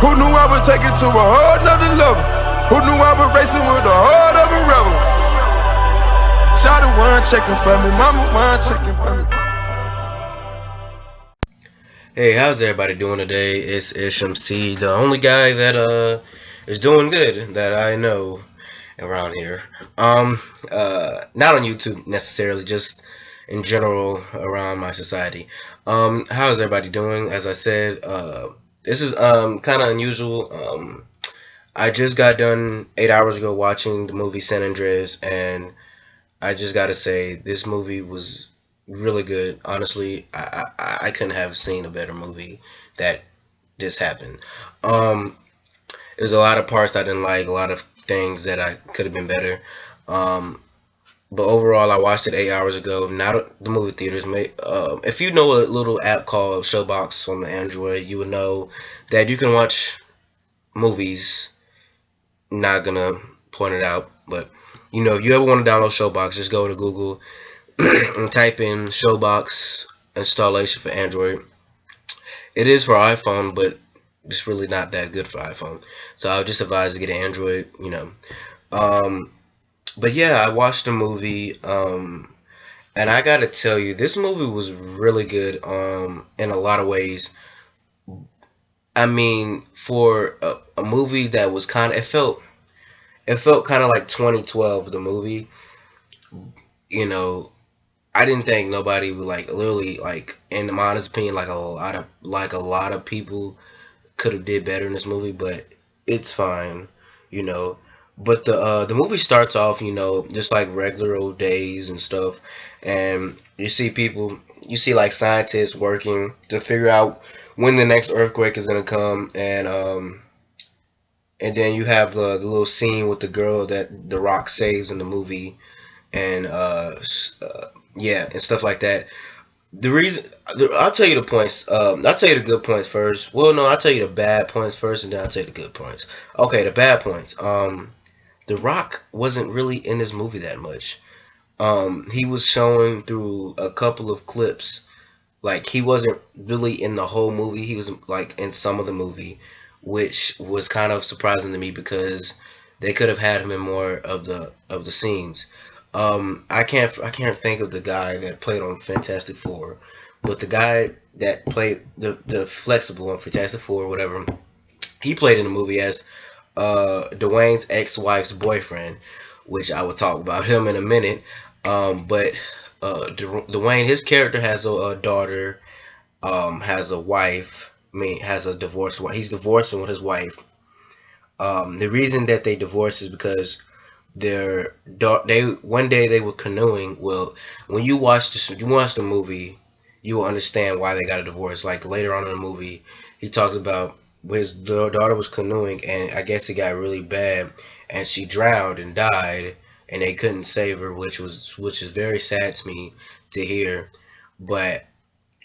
Who knew I would take it to a whole nother level? Who knew I was racing with the heart of a rebel? Shawty one checking for me, mama one checking for me. Hey, how's everybody doing today? It's HMC, the only guy that is doing good that I know around here. Not on YouTube necessarily, just in general around my society. How's everybody doing? As I said, this is kind of unusual. I just got done 8 hours ago watching the movie San Andreas, and I just gotta say this movie was really good. Honestly, I couldn't have seen a better movie that just happened. Um, there's a lot of parts I didn't like, a lot of things that I could have been better. Um, but overall, I watched it 8 hours ago. Not at the movie theaters. If you know a little app called Showbox on the Android, you would know that you can watch movies. Not gonna point it out, but if you ever want to download Showbox, just go to Google and type in Showbox installation for Android. It is for iPhone, but it's really not that good for iPhone. So I would just advise to get an Android. Um, but yeah, I watched the movie, and I gotta tell you, this movie was really good. In a lot of ways. I mean, for a movie that was it felt kind of like 2012, the movie. You know, I didn't think nobody would literally in my honest opinion a lot of people could have did better in this movie, but it's fine, you know. But the movie starts off, just like regular old days and stuff, and you see like scientists working to figure out when the next earthquake is gonna come, and then you have the little scene with the girl that The Rock saves in the movie, and yeah, and stuff like that. The reason I'll tell you the points. I'll tell you the good points first. Well, no, I'll tell you the bad points first, and then I'll tell you the good points. Okay, the bad points. The Rock wasn't really in this movie that much. He was showing through a couple of clips. Like he wasn't really in the whole movie. He was like in some of the movie, which was kind of surprising to me because they could have had him in more of the scenes. I can't think of the guy that played on Fantastic Four, but the guy that played the flexible on Fantastic Four, whatever, he played in the movie as Dwayne's ex-wife's boyfriend, which I will talk about him in a minute. But Dwayne, his character has a daughter, has a wife. I mean, has a divorced wife. He's divorcing with his wife. The reason that they divorced is because they one day they were canoeing. Well, when you watch the movie, you will understand why they got a divorce. Like later on in the movie, he talks about his daughter was canoeing, and I guess it got really bad, and she drowned and died, and they couldn't save her, which is very sad to me to hear. But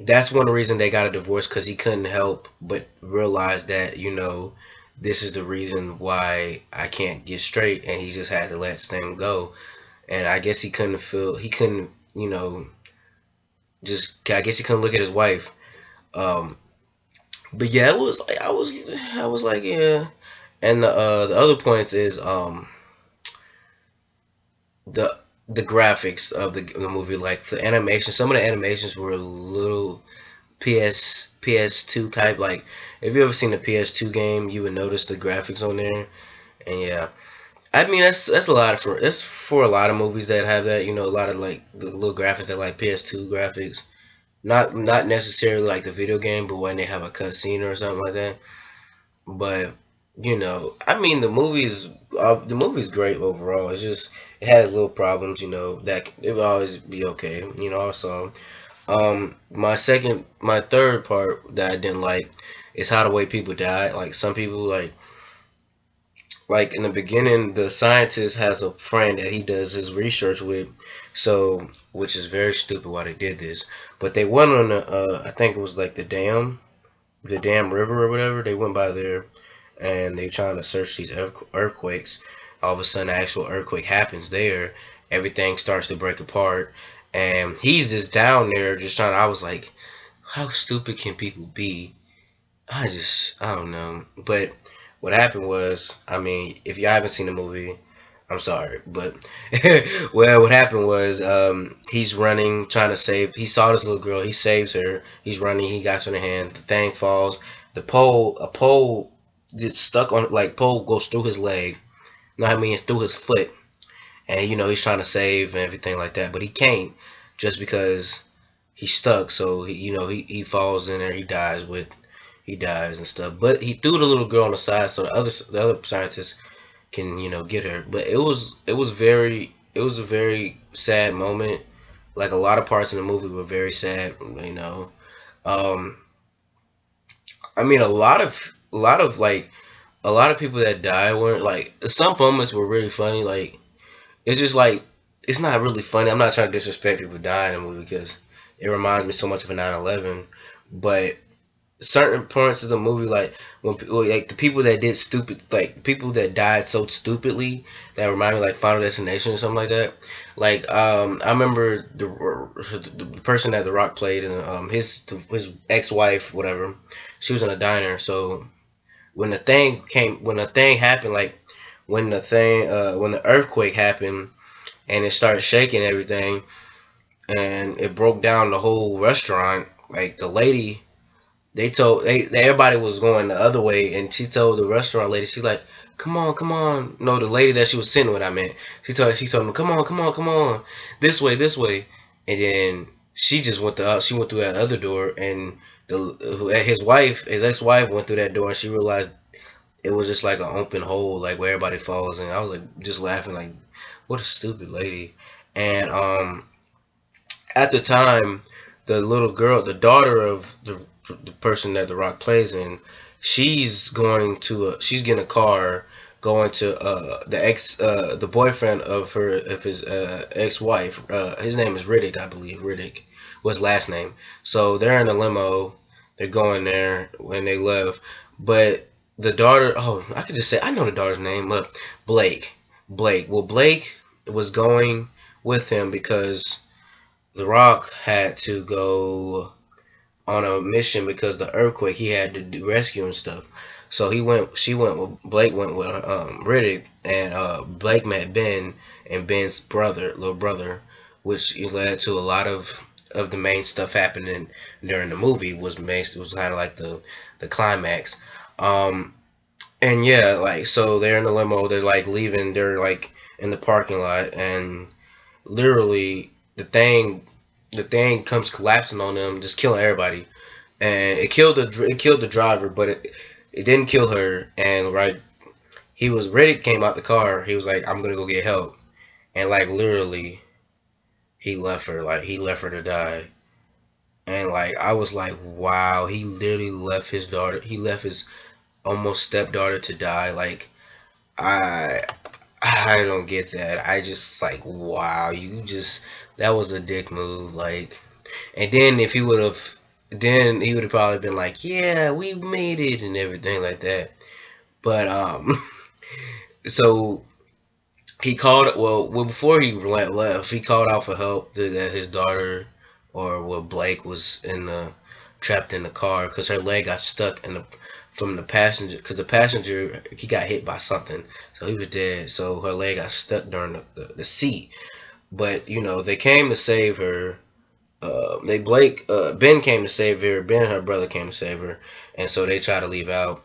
that's one reason they got a divorce, because he couldn't help but realize that this is the reason why I can't get straight, and he just had to let this thing go. And I guess he couldn't, just I guess he couldn't look at his wife. Um, but yeah, it was like I was like, yeah. And the other points is the the graphics of the movie, like the animation. Some of the animations were a little PS2 type. Like if you ever seen a PS2 game, you would notice the graphics on there. And yeah, I mean that's for a lot of movies that have that. A lot of like the little graphics that like PS2 graphics. Not necessarily like the video game, but when they have a cutscene or something like that. But I mean the movie's great overall. It's just it has little problems, that it will always be okay. Also, my third part that I didn't like is how the way people die. Like some people, like in the beginning, the scientist has a friend that he does his research with, so which is very stupid why they did this. But they went on I think it was like the dam river or whatever. They went by there, and they trying to search these earthquakes. All of a sudden, an actual earthquake happens there. Everything starts to break apart, and he's just down there just trying. I was like, how stupid can people be? I don't know. But what happened was, I mean, if y'all haven't seen the movie, I'm sorry, but well, what happened was, he's running, trying to save. He saw this little girl. He saves her. He's running. He got her in the hand. The thing falls. A pole, gets stuck on. Like pole goes through his leg. You know what I mean? It's through his foot, and he's trying to save and everything like that, but he can't, just because he's stuck. So he falls in there. He dies and stuff. But he threw the little girl on the side so the other scientists can get her. But it was a very sad moment. Like a lot of parts in the movie were very sad. Um, I mean a lot of people that died weren't like, some moments were really funny. Like it's just like, it's not really funny. I'm not trying to disrespect people dying in the movie because it reminds me so much of a 9/11. But certain parts of the movie, like like the people that did stupid, like people that died so stupidly, that remind me like Final Destination or something like that. Like I remember the person that The Rock played, and his ex-wife, whatever, she was in a diner. So when the thing happened, like when the earthquake happened and it started shaking everything, and it broke down the whole restaurant. Like the lady, everybody was going the other way, and she told the restaurant lady, she like, come on, come on. No, the lady that she was sitting with, I meant. She told them, come on, come on, come on, this way, this way. And then she went through that other door, and his ex-wife went through that door, and she realized it was just like an open hole, like where everybody falls. And I was like just laughing, like, what a stupid lady. And at the time, the little girl, the daughter of the person that The Rock plays in, she's getting a car, going to the boyfriend of his ex-wife. His name is Riddick, I believe. Riddick was last name. So they're in a limo. They're going there when they left. But the daughter, oh, I could just say I know the daughter's name. Blake. Blake. Well, Blake was going with him because The Rock had to go on a mission because the earthquake. He had to do rescue and stuff. So Blake went with Riddick, and Blake met Ben and Ben's little brother, which led to a lot of the main stuff happening during the movie. Was kind of like the climax. Um, and yeah, like, so they're in the limo. They're like leaving. They're like in the parking lot, and literally the thing comes collapsing on them, just killing everybody. And it killed the driver, but it didn't kill her. And right, Riddick came out the car. He was like, I'm gonna go get help. And like literally, he left her to die. And like I was like, wow, he literally left his daughter. He left his almost stepdaughter to die. Like I I don't get that. I just like, wow, that was a dick move. Like, and then if he would have, then he would have probably been like, yeah, we made it and everything like that. But so he called. Well, before he left, he called out for help that his daughter, or what, Blake, was trapped in the car because her leg got stuck from the passenger, because the passenger, he got hit by something, so he was dead. So her leg got stuck during the seat. But they came to save her. Ben came to save her. Ben and her brother came to save her, and so they try to leave out.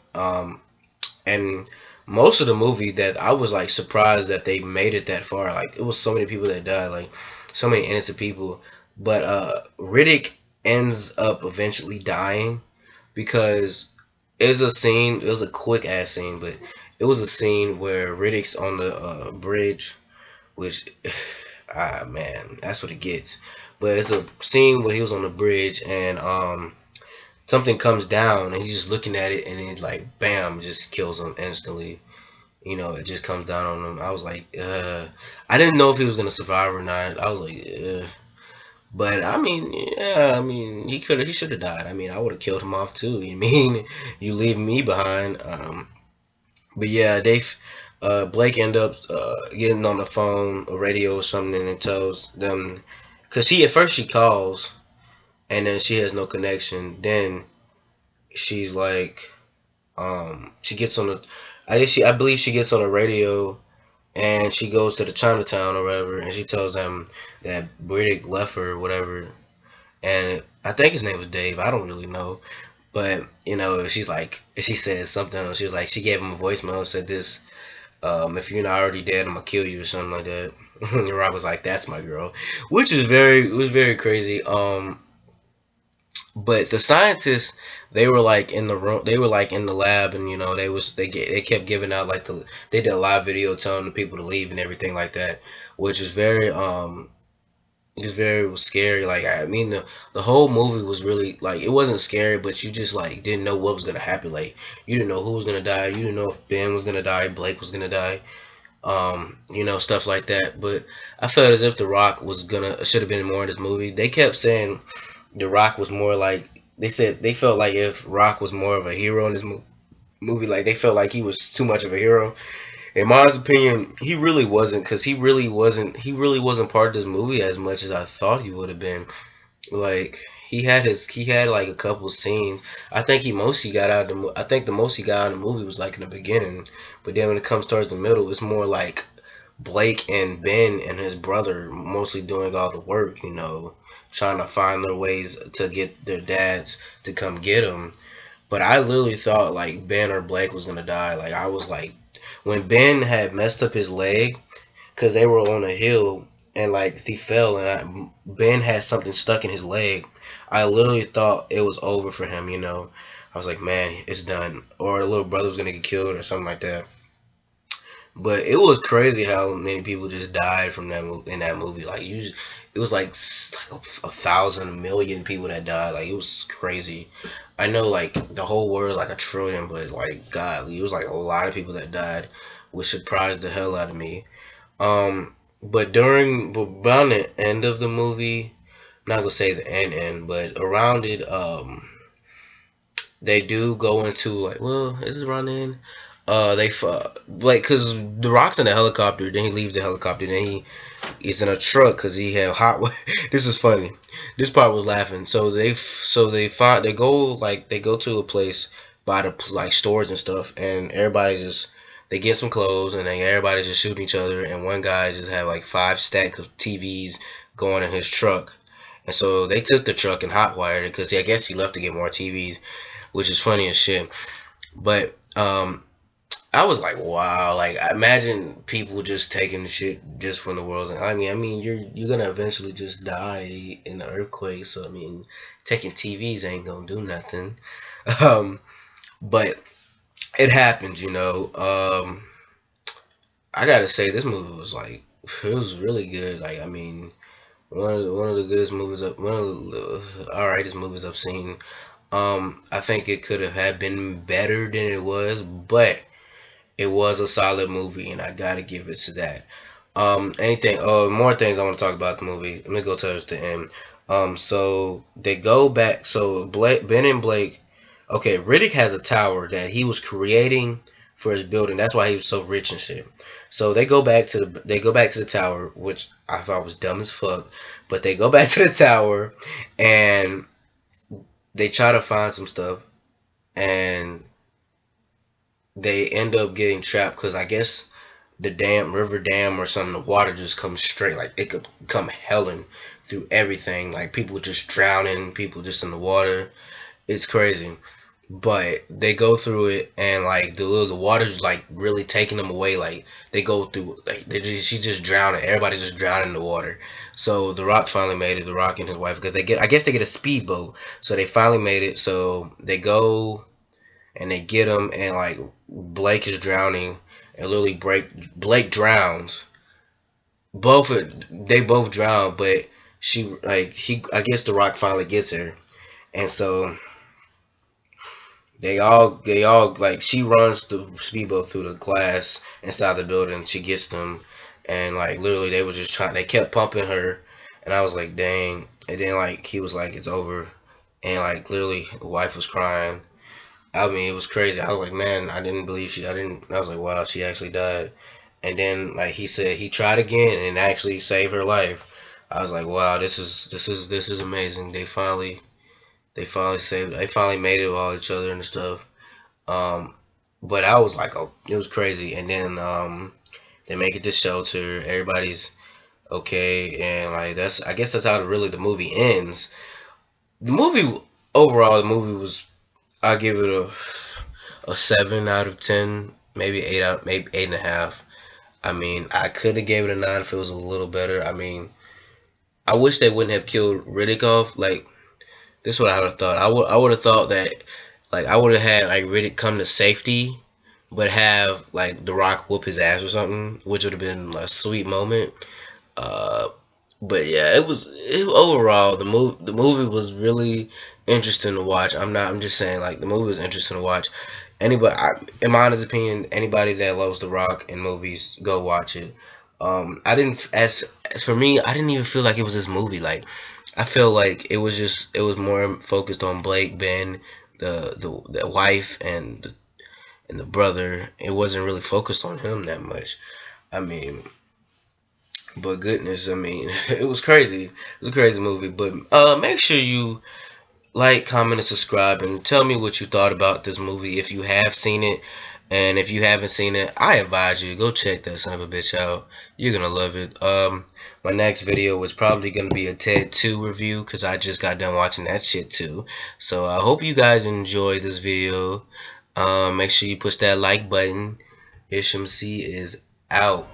And most of the movie, that I was like surprised that they made it that far. Like it was so many people that died, like so many innocent people. But Riddick ends up eventually dying because it was a quick ass scene, but it was a scene where Riddick's on the bridge, which man, that's what it gets. But it's a scene where he was on the bridge, and something comes down, and he's just looking at it, and it like bam, just kills him instantly. It just comes down on him. I was like, I didn't know if he was gonna survive or not. I was like, but I mean, yeah, I mean, he should have died. I mean, I would have killed him off too. You mean you leave me behind? But yeah, Blake end up getting on the phone, or radio or something, and tells them, because she calls, and then she has no connection. Then she's like, she gets on the, I believe she gets on the radio, and she goes to the Chinatown or whatever, and she tells them that Riddick left her or whatever, and I think his name was Dave. I don't really know, but she's like, she says something. She was like, she gave him a voicemail, said this, if you're not already dead, I'm gonna kill you or something like that. And Rob was like, that's my girl, which is it was very crazy. But the scientists, they were like in the room, they were like in the lab, and they kept giving out like they did a live video telling the people to leave and everything like that, which is very it's very scary. Like, I mean, the whole movie was really like, it wasn't scary, but you just like didn't know what was gonna happen. Like, you didn't know who was gonna die. You didn't know if Ben was gonna die, Blake was gonna die. Stuff like that. But I felt as if The Rock was gonna should have been more in this movie. They kept saying The Rock was more like, they said they felt like if Rock was more of a hero in this movie, like they felt like he was too much of a hero. In my opinion, he really wasn't, because he really wasn't part of this movie as much as I thought he would have been. Like, he had like a couple scenes. I think I think the most he got out of the movie was like in the beginning, but then when it comes towards the middle, it's more like Blake and Ben and his brother mostly doing all the work, trying to find their ways to get their dads to come get them. But I literally thought like Ben or Blake was gonna die. Like, I was like, when Ben had messed up his leg, because they were on a hill, and like he fell, and Ben had something stuck in his leg. I literally thought it was over for him. I was like, man, it's done, or the little brother was gonna get killed or something like that. But it was crazy how many people just died from in that movie. Like, it was like a thousand, a million people that died. Like, it was crazy. I know like the whole world is like a trillion, but like God, it was like a lot of people that died, which surprised the hell out of me. But around the end of the movie, I'm not gonna say the end, but around it, they do go into like, well, is it around the end? Like, cause the Rock's in a helicopter, then he leaves the helicopter, then he's in a truck because he had hot. This is funny. This part was laughing. They go to a place by the like stores and stuff, and everybody just, they get some clothes, and then everybody's just shooting each other, and one guy just had like 5 stack of TVs going in his truck, and so they took the truck and hotwired it because I guess he left to get more TVs, which is funny as shit. But I was like, wow, like, I imagine people just taking the shit just from the world. I mean, you're gonna eventually just die in the earthquake. So I mean, taking TVs ain't gonna do nothing. Um, but it happens. I gotta say, this movie was like, it was really good. Like, I mean, one of the goodest movies, one of the alrightest movies I've seen. I think it could have had been better than it was, but it was a solid movie, and I gotta give it to that. More things I want to talk about the movie. Let me go towards the end. So they go back. So Ben and Blake. Okay, Riddick has a tower that he was creating for his building. That's why he was so rich and shit. So they go back to the tower, which I thought was dumb as fuck. But they go back to the tower, and they try to find some stuff, and they end up getting trapped because I guess the river dam or something, the water just comes straight, like it could come helling through everything, like people just drowning, people just in the water. It's crazy. But they go through it, and like the water's like really taking them away. Like, they go through, like, she's just drowning, everybody's just drowning in the water. So The Rock finally made it, The Rock and his wife, because I guess they get a speedboat. So they finally made it. So they go and they get him, and like Blake is drowning, and literally Blake drowns. They both drown, but I guess The Rock finally gets her, and so they all like, she runs the speedboat through the glass inside the building. She gets them, and like literally they was just trying. They kept pumping her, and I was like, dang. And then like he was like, it's over, and like literally the wife was crying. I mean, it was crazy. I was like, man, I didn't believe she. I didn't. I was like, wow, she actually died. And then like he said, he tried again and actually saved her life. I was like, wow, this is amazing. They finally made it with all each other and stuff. Um, but I was like, oh, it was crazy. And then they make it to shelter. Everybody's okay, and like that's I guess that's how the movie ends. The movie overall, the movie was I give it a 7 out of 10, maybe maybe 8.5. I mean, I could have gave it a 9 if it was a little better. I mean, I wish they wouldn't have killed Riddick off. Like this is what I would have thought. I would have thought that like I would have had like Riddick come to safety, but have like The Rock whoop his ass or something, which would have been a sweet moment. Uh, but yeah, overall the movie was really interesting to watch. I'm just saying like the movie was interesting to watch. Anybody, in my honest opinion, anybody that loves The Rock in movies, go watch it. I didn't as for me, I didn't even feel like it was this movie. Like I feel like it was more focused on Blake, Ben, the wife, and the brother. It wasn't really focused on him that much. I mean, but goodness, I mean, it was crazy. It was a crazy movie. But make sure you like, comment, and subscribe, and tell me what you thought about this movie if you have seen it. And if you haven't seen it, I advise you go check that son of a bitch out. You're gonna love it. My next video was probably gonna be a Ted 2 review because I just got done watching that shit too. So I hope you guys enjoy this video. Make sure you push that like button. Isham C is out.